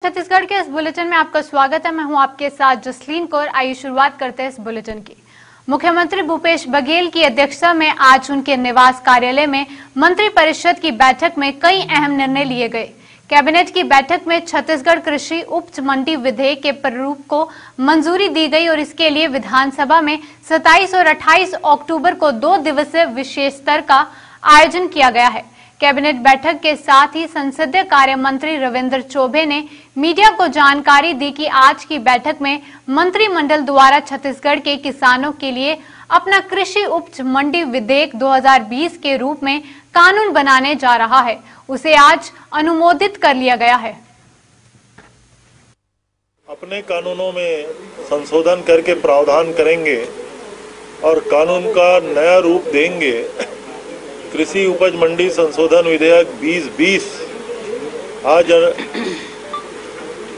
छत्तीसगढ़ के इस बुलेटिन में आपका स्वागत है। मैं हूं आपके साथ जसलीन कौर। आइए शुरुआत करते हैं इस बुलेटिन की। मुख्यमंत्री भूपेश बघेल की अध्यक्षता में आज उनके निवास कार्यालय में मंत्रिपरिषद की बैठक में कई अहम निर्णय लिए गए। कैबिनेट की बैठक में छत्तीसगढ़ कृषि उपज मंडी विधेयक के प्रारूप को मंजूरी दी गई और इसके लिए विधानसभा में 27 और 28 अक्टूबर को 2 दिवसीय विशेष सत्र का आयोजन किया गया है। कैबिनेट बैठक के साथ ही संसदीय कार्य मंत्री रविंद्र चौबे ने मीडिया को जानकारी दी कि आज की बैठक में मंत्रिमंडल द्वारा छत्तीसगढ़ के किसानों के लिए अपना कृषि उपज मंडी विधेयक 2020 के रूप में कानून बनाने जा रहा है, उसे आज अनुमोदित कर लिया गया है। अपने कानूनों में संशोधन करके प्रावधान करेंगे और कानून का नया रूप देंगे। कृषि उपज मंडी संशोधन विधेयक 2020 आज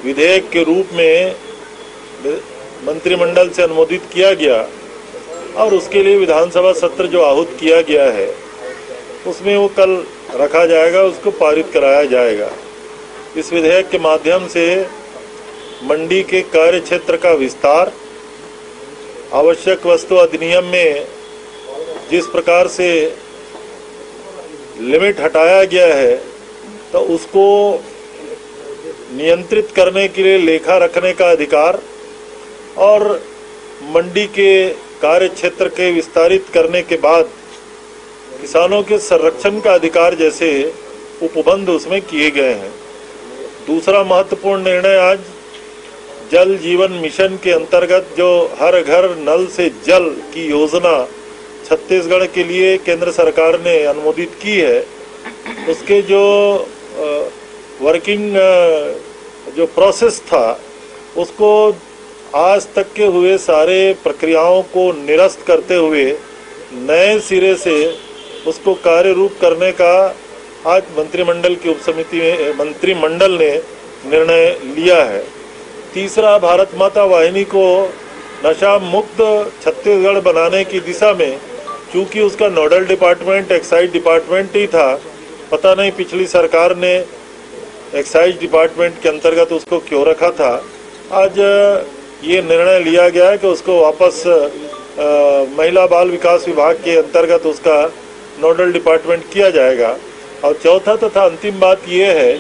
विधेयक के रूप में मंत्रिमंडल से अनुमोदित किया गया और उसके लिए विधानसभा सत्र जो आहूत किया गया है उसमें वो कल रखा जाएगा, उसको पारित कराया जाएगा। इस विधेयक के माध्यम से मंडी के कार्य क्षेत्र का विस्तार, आवश्यक वस्तु अधिनियम में जिस प्रकार से लिमिट हटाया गया है तो उसको नियंत्रित करने के लिए लेखा रखने का अधिकार और मंडी के कार्य क्षेत्र के विस्तारित करने के बाद किसानों के संरक्षण का अधिकार जैसे उपबंध उसमें किए गए हैं। दूसरा महत्वपूर्ण निर्णय आज जल जीवन मिशन के अंतर्गत जो हर घर नल से जल की योजना छत्तीसगढ़ के लिए केंद्र सरकार ने अनुमोदित की है, उसके जो वर्किंग जो प्रोसेस था उसको आज तक के हुए सारे प्रक्रियाओं को निरस्त करते हुए नए सिरे से उसको कार्य रूप करने का आज मंत्रिमंडल की उपसमिति में मंत्रिमंडल ने निर्णय लिया है। तीसरा, भारत माता वाहिनी को नशा मुक्त छत्तीसगढ़ बनाने की दिशा में, चूंकि उसका नोडल डिपार्टमेंट एक्साइज डिपार्टमेंट ही था, पता नहीं पिछली सरकार ने एक्साइज डिपार्टमेंट के अंतर्गत उसको क्यों रखा था। आज ये निर्णय लिया गया है कि उसको वापस महिला बाल विकास विभाग के अंतर्गत उसका नोडल डिपार्टमेंट किया जाएगा। और चौथा तथा अंतिम बात ये है,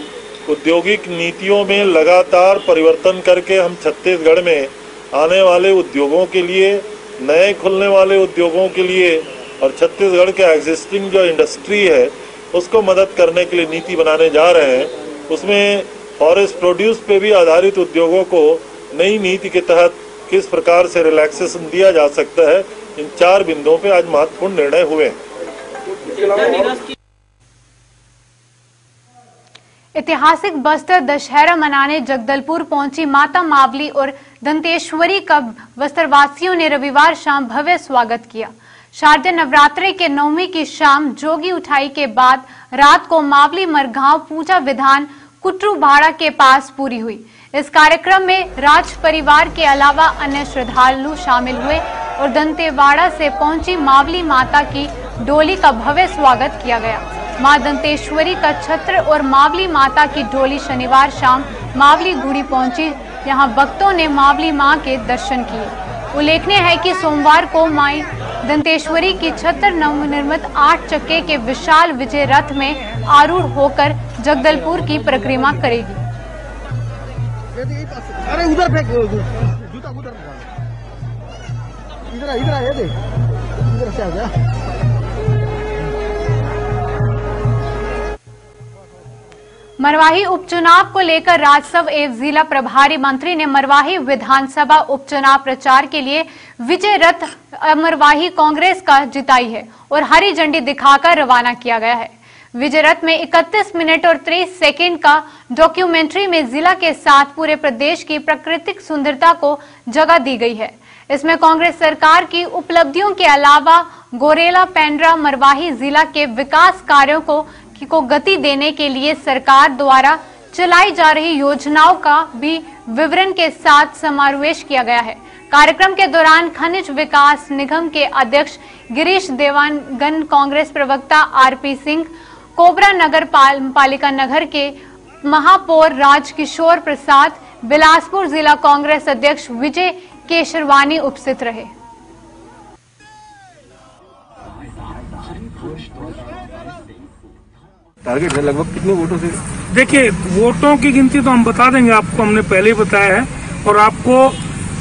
औद्योगिक नीतियों में लगातार परिवर्तन करके हम छत्तीसगढ़ में आने वाले उद्योगों के लिए, नए खुलने वाले उद्योगों के लिए और छत्तीसगढ़ के एग्जिस्टिंग जो इंडस्ट्री है उसको मदद करने के लिए नीति बनाने जा रहे हैं। उसमें फॉरेस्ट प्रोड्यूस पे भी आधारित उद्योगों को नई नीति के तहत किस प्रकार से रिलैक्सेशन दिया जा सकता है, इन 4 बिंदुओं पे आज महत्वपूर्ण निर्णय हुए हैं। ऐतिहासिक बस्तर दशहरा मनाने जगदलपुर पहुंची माता मावली और दंतेश्वरी का बस्तरवासियों ने रविवार शाम भव्य स्वागत किया। शारदीय नवरात्रे के 9वीं की शाम जोगी उठाई के बाद रात को मावली मरगांव पूजा विधान कुटरू भाड़ा के पास पूरी हुई। इस कार्यक्रम में राज परिवार के अलावा अन्य श्रद्धालु शामिल हुए और दंतेवाड़ा से पहुंची मावली माता की डोली का भव्य स्वागत किया गया। मां दंतेश्वरी का छत्र और मावली माता की डोली शनिवार शाम मावली गुड़ी पहुंची। यहां भक्तों ने मावली मां के दर्शन किए। उल्लेखनीय है कि सोमवार को माई दंतेश्वरी की छत्र नवनिर्मित 8 चक्के के विशाल विजय रथ में आरूढ़ होकर जगदलपुर की परिक्रमा करेगी। अरे उधर फेंक जूता, उधर इधर ये देख, इधर से आ जा। मरवाही उपचुनाव को लेकर राजस्व एवं जिला प्रभारी मंत्री ने मरवाही विधानसभा उपचुनाव प्रचार के लिए विजय रथ मरवाही कांग्रेस का जिताई है और हरी झंडी दिखाकर रवाना किया गया है। विजय रथ में 31 मिनट और 30 सेकेंड का डॉक्यूमेंट्री में जिला के साथ पूरे प्रदेश की प्राकृतिक सुंदरता को जगह दी गई है। इसमें कांग्रेस सरकार की उपलब्धियों के अलावा गोरेला पेंड्रा मरवाही जिला के विकास कार्यों को गति देने के लिए सरकार द्वारा चलाई जा रही योजनाओं का भी विवरण के साथ समावेश किया गया है। कार्यक्रम के दौरान खनिज विकास निगम के अध्यक्ष गिरीश देवांगन, कांग्रेस प्रवक्ता आरपी सिंह, कोबरा नगर पालिका नगर के महापौर राजकिशोर प्रसाद, बिलासपुर जिला कांग्रेस अध्यक्ष विजय केशरवानी उपस्थित रहे। टारगेट है लगभग कितने वोटों से? देखिए, वोटों की गिनती तो हम बता देंगे आपको, हमने पहले ही बताया है और आपको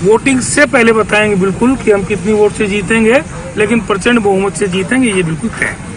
वोटिंग से पहले बताएंगे बिल्कुल कि हम कितनी वोट से जीतेंगे, लेकिन प्रचंड बहुमत से जीतेंगे, ये बिल्कुल तय है।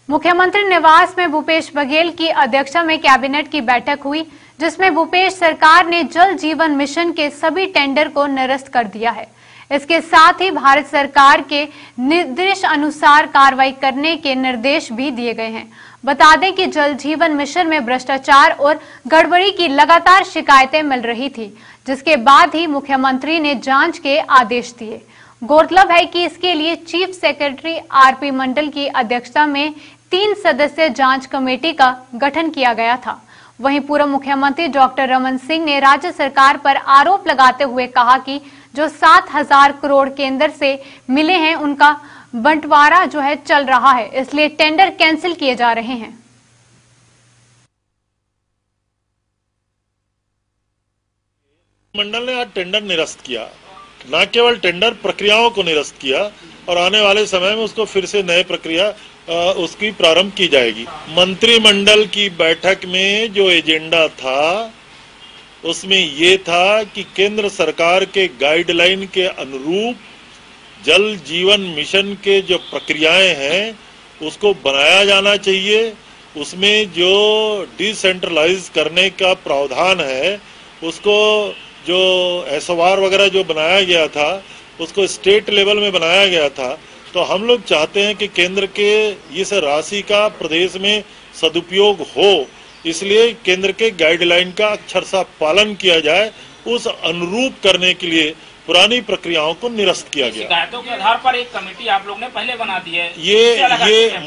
मुख्यमंत्री निवास में भूपेश बघेल की अध्यक्षता में कैबिनेट की बैठक हुई, जिसमें भूपेश सरकार ने जल जीवन मिशन के सभी टेंडर को निरस्त कर दिया है। इसके साथ ही भारत सरकार के निर्देश अनुसार कार्रवाई करने के निर्देश भी दिए गए हैं। बता दें कि जल जीवन मिशन में भ्रष्टाचार और गड़बड़ी की लगातार शिकायतें मिल रही थी, जिसके बाद ही मुख्यमंत्री ने जांच के आदेश दिए। गौरतलब है कि इसके लिए चीफ सेक्रेटरी आरपी मंडल की अध्यक्षता में 3 सदस्यीय जांच कमेटी का गठन किया गया था। वहीं पूर्व मुख्यमंत्री डॉक्टर रमन सिंह ने राज्य सरकार पर आरोप लगाते हुए कहा कि जो 7,000 करोड़ केंद्र से मिले हैं उनका बंटवारा जो है चल रहा है, इसलिए टेंडर कैंसिल किए जा रहे हैं। मंडल ने आज टेंडर निरस्त किया, न केवल टेंडर प्रक्रियाओं को निरस्त किया और आने वाले समय में उसको फिर से नए प्रक्रिया उसकी प्रारंभ की जाएगी। मंत्रिमंडल की बैठक में जो एजेंडा था उसमें ये था कि केंद्र सरकार के गाइडलाइन के अनुरूप जल जीवन मिशन के जो प्रक्रियाएं हैं उसको बनाया जाना चाहिए। उसमें जो डिसेंट्रलाइज करने का प्रावधान है उसको जो SOR वगैरह जो बनाया गया था उसको स्टेट लेवल में बनाया गया था। तो हम लोग चाहते हैं कि केंद्र के इस राशि का प्रदेश में सदुपयोग हो, इसलिए केंद्र के गाइडलाइन का अक्षरशः पालन किया जाए। उस अनुरूप करने के लिए पुरानी प्रक्रियाओं को निरस्त किया गया। शिकायतों के आधार पर एक कमेटी आप लोग ने पहले बना दी है। ये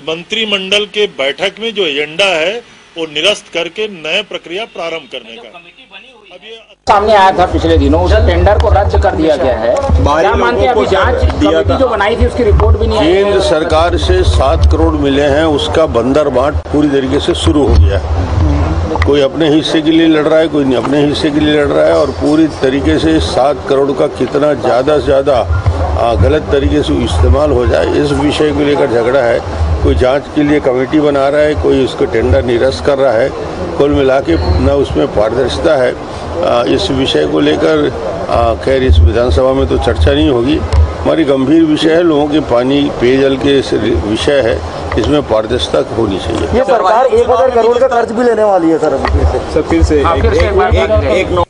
मंत्रिमंडल के बैठक में जो एजेंडा है वो निरस्त करके नए प्रक्रिया प्रारंभ करने का कमेटी बनी हुई अब ये सामने आया था पिछले दिनों, उस टेंडर को रद्द कर दिया गया है। क्या मानते हैं? अभी जांच कमेटी जो बनाई थी उसकी रिपोर्ट भी नहीं आई। केंद्र सरकार से 7 करोड़ मिले हैं, उसका बंदर बांट पूरी तरीके से शुरू हो गया है। कोई अपने हिस्से के लिए लड़ रहा है, कोई नहीं अपने हिस्से के लिए लड़ रहा है और पूरी तरीके से 7 करोड़ का कितना ज़्यादा से ज़्यादा गलत तरीके से इस्तेमाल हो जाए, इस विषय को लेकर झगड़ा है। कोई जांच के लिए कमेटी बना रहा है, कोई उसको टेंडर निरस्त कर रहा है। कुल मिला के न उसमें पारदर्शिता है। इस विषय को लेकर खैर इस विधानसभा में तो चर्चा नहीं होगी। हमारी गंभीर विषय है, लोगों के पानी पेयजल के विषय है, इसमें पारदर्शिता होनी चाहिए। ये सरकार 1,000 करोड़ का कर्ज भी लेने वाली है सर फिर से एक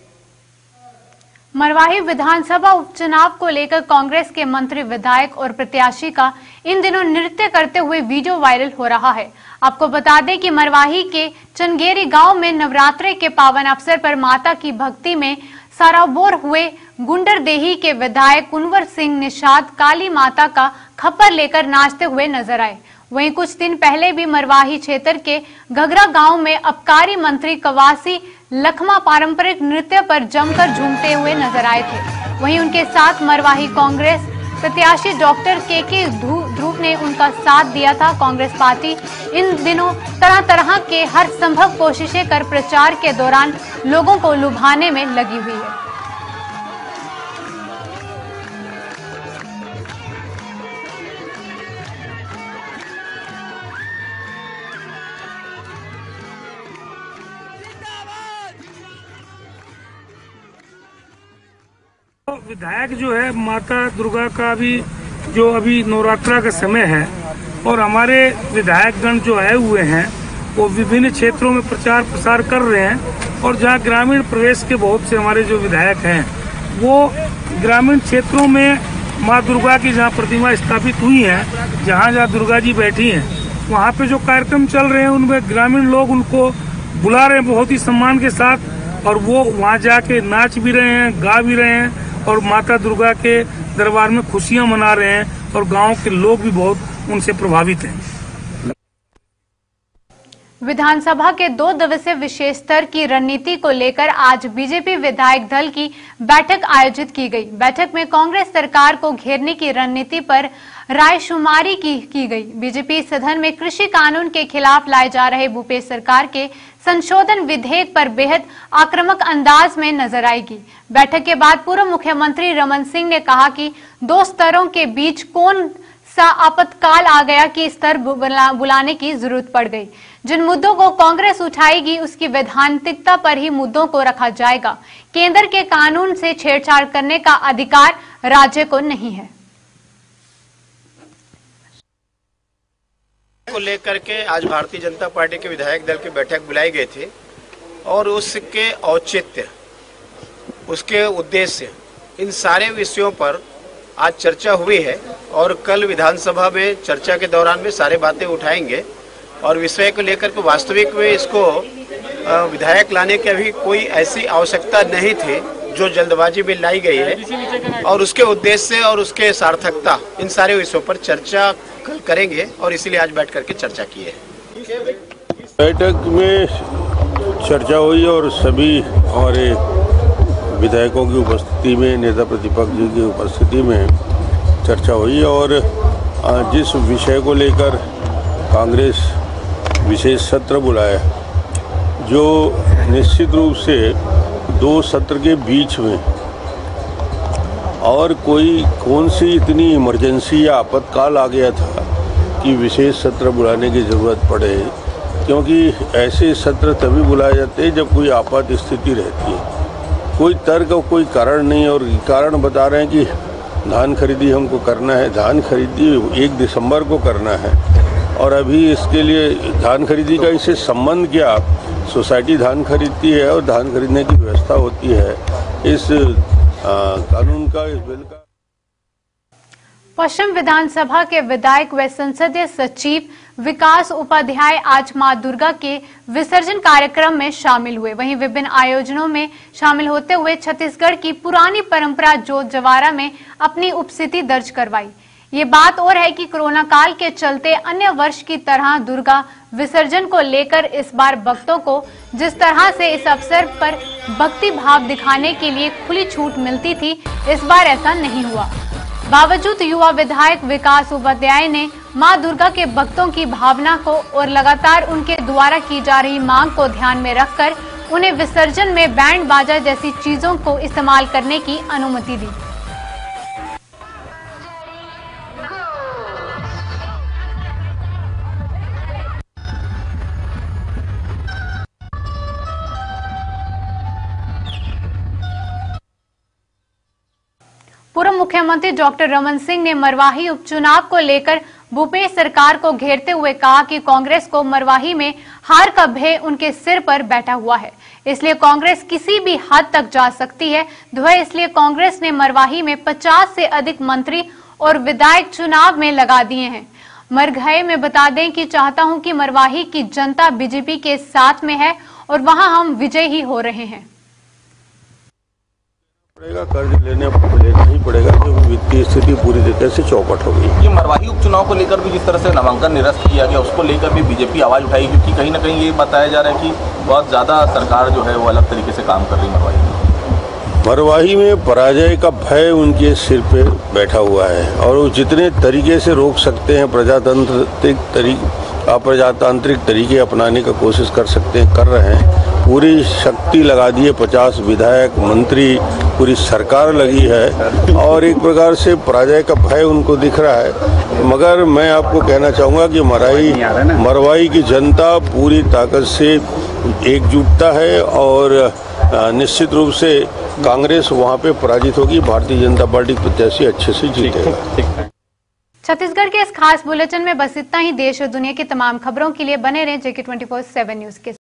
मरवाही विधानसभा उपचुनाव को लेकर कांग्रेस के मंत्री, विधायक और प्रत्याशी का इन दिनों नृत्य करते हुए वीडियो वायरल हो रहा है। आपको बता दें कि मरवाही के चनगेरी गांव में नवरात्रि के पावन अवसर पर माता की भक्ति में सराबोर हुए गुंडरदेही के विधायक कुंवर सिंह निषाद काली माता का खप्पर लेकर नाचते हुए नजर आए। वहीं कुछ दिन पहले भी मरवाही क्षेत्र के घगरा गांव में आबकारी मंत्री कवासी लखमा पारंपरिक नृत्य पर जमकर झूमते हुए नजर आए थे। वहीं उनके साथ मरवाही कांग्रेस प्रत्याशी डॉक्टर के ध्रुव ने उनका साथ दिया था। कांग्रेस पार्टी इन दिनों तरह तरह के हर संभव कोशिशें कर प्रचार के दौरान लोगों को लुभाने में लगी हुई है। विधायक जो है माता दुर्गा का भी जो अभी नवरात्रा का समय है और हमारे विधायकगण जो आए हुए हैं वो विभिन्न क्षेत्रों में प्रचार प्रसार कर रहे हैं और जहाँ ग्रामीण प्रदेश के बहुत से हमारे जो विधायक हैं वो ग्रामीण क्षेत्रों में माँ दुर्गा की जहाँ प्रतिमा स्थापित हुई है, जहाँ दुर्गा जी बैठी हैं, वहाँ पे जो कार्यक्रम चल रहे हैं उनमें ग्रामीण लोग उनको बुला रहे हैं बहुत ही सम्मान के साथ और वो वहाँ जाके नाच भी रहे हैं, गा भी रहे हैं और माता दुर्गा के दरबार में खुशियां मना रहे हैं और गांव के लोग भी बहुत उनसे प्रभावित हैं। विधानसभा के 2 दिवसीय विशेष स्तर की रणनीति को लेकर आज बीजेपी विधायक दल की बैठक आयोजित की गई। बैठक में कांग्रेस सरकार को घेरने की रणनीति पर रायशुमारी की गई। बीजेपी सदन में कृषि कानून के खिलाफ लाए जा रहे भूपेश सरकार के संशोधन विधेयक पर बेहद आक्रामक अंदाज में नजर आएगी। बैठक के बाद पूर्व मुख्यमंत्री रमन सिंह ने कहा कि 2 स्तरों के बीच कौन सा आपातकाल आ गया कि स्तर बुलाने की जरूरत पड़ गई। जिन मुद्दों को कांग्रेस उठाएगी उसकी वैधानिकता पर ही मुद्दों को रखा जाएगा। केंद्र के कानून से छेड़छाड़ करने का अधिकार राज्य को नहीं है। को लेकर के आज भारतीय जनता पार्टी के विधायक दल की बैठक बुलाई गई थी और उसके औचित्य, उसके उद्देश्य, इन सारे विषयों पर आज चर्चा हुई है और कल विधानसभा में चर्चा के दौरान में सारी बातें उठाएंगे और विषय को लेकर के वास्तविक में इसको विधायक लाने की अभी कोई ऐसी आवश्यकता नहीं थी जो जल्दबाजी में लाई गई है और उसके उद्देश्य और उसके सार्थकता, इन सारे विषयों पर चर्चा कल करेंगे और इसीलिए आज बैठ करके चर्चा की है। बैठक में चर्चा हुई और सभी हमारे विधायकों की उपस्थिति में, नेता प्रतिपक्ष जी की उपस्थिति में चर्चा हुई और जिस विषय को लेकर कांग्रेस विशेष सत्र बुलाया, जो निश्चित रूप से 2 सत्र के बीच में और कौन सी इतनी इमरजेंसी या आपातकाल आ गया था कि विशेष सत्र बुलाने की ज़रूरत पड़े, क्योंकि ऐसे सत्र तभी बुलाए जाते हैं जब कोई आपात स्थिति रहती है। कोई तर्क और कोई कारण नहीं, और कारण बता रहे हैं कि धान खरीदी हमको करना है, धान खरीदी 1 दिसंबर को करना है और अभी इसके लिए धान खरीदी का इससे संबंध क्या? सोसाइटी धान खरीदती है और धान खरीदने की व्यवस्था होती है इस कानून का, इस बिल का। पश्चिम विधानसभा के विधायक व संसदीय सचिव विकास उपाध्याय आज मां दुर्गा के विसर्जन कार्यक्रम में शामिल हुए। वहीं विभिन्न आयोजनों में शामिल होते हुए छत्तीसगढ़ की पुरानी परंपरा जोत जवारा में अपनी उपस्थिति दर्ज करवाई। ये बात और है कि कोरोना काल के चलते अन्य वर्ष की तरह दुर्गा विसर्जन को लेकर इस बार भक्तों को जिस तरह से इस अवसर पर भक्ति भाव दिखाने के लिए खुली छूट मिलती थी, इस बार ऐसा नहीं हुआ। बावजूद युवा विधायक विकास उपाध्याय ने मां दुर्गा के भक्तों की भावना को और लगातार उनके द्वारा की जा रही मांग को ध्यान में रखकर उन्हें विसर्जन में बैंड बाजा जैसी चीजों को इस्तेमाल करने की अनुमति दी। पूर्व मुख्यमंत्री डॉक्टर रमन सिंह ने मरवाही उपचुनाव को लेकर भूपेश सरकार को घेरते हुए कहा कि कांग्रेस को मरवाही में हार का भय उनके सिर पर बैठा हुआ है, इसलिए कांग्रेस किसी भी हद तक जा सकती है। इसलिए कांग्रेस ने मरवाही में 50 से अधिक मंत्री और विधायक चुनाव में लगा दिए हैं। मरघई में बता दें कि चाहता हूं कि मरवाही की जनता बीजेपी के साथ में है और वहां हम विजयी ही हो रहे हैं। कर्ज लेना ही पड़ेगा, क्योंकि वित्तीय स्थिति पूरी तरीके से चौपट हो गई। ये मरवाही उपचुनाव को लेकर भी जिस तरह से नामांकन निरस्त किया गया, उसको लेकर भी बीजेपी आवाज उठाई, क्योंकि कहीं ना कहीं ये बताया जा रहा है कि बहुत ज्यादा सरकार जो है वो अलग तरीके से काम कर रही है। मरवाही में पराजय का भय उनके सिर पे बैठा हुआ है और वो जितने तरीके से रोक सकते हैं, अप्रजातांत्रिक तरीके अपनाने का कोशिश कर सकते हैं, कर रहे हैं। पूरी शक्ति लगा दी है, 50 विधायक, मंत्री, पूरी सरकार लगी है और एक प्रकार से पराजय का भय उनको दिख रहा है। मगर मैं आपको कहना चाहूँगा कि मरवाही की जनता पूरी ताकत से एकजुटता है और निश्चित रूप से कांग्रेस वहाँ पे पराजित होगी, भारतीय जनता पार्टी प्रत्याशी अच्छे से जीतेगा। छत्तीसगढ़ के इस खास बुलेटिन में बस इतना ही। देश और दुनिया की तमाम खबरों के लिए बने रहें JK24/7 न्यूज के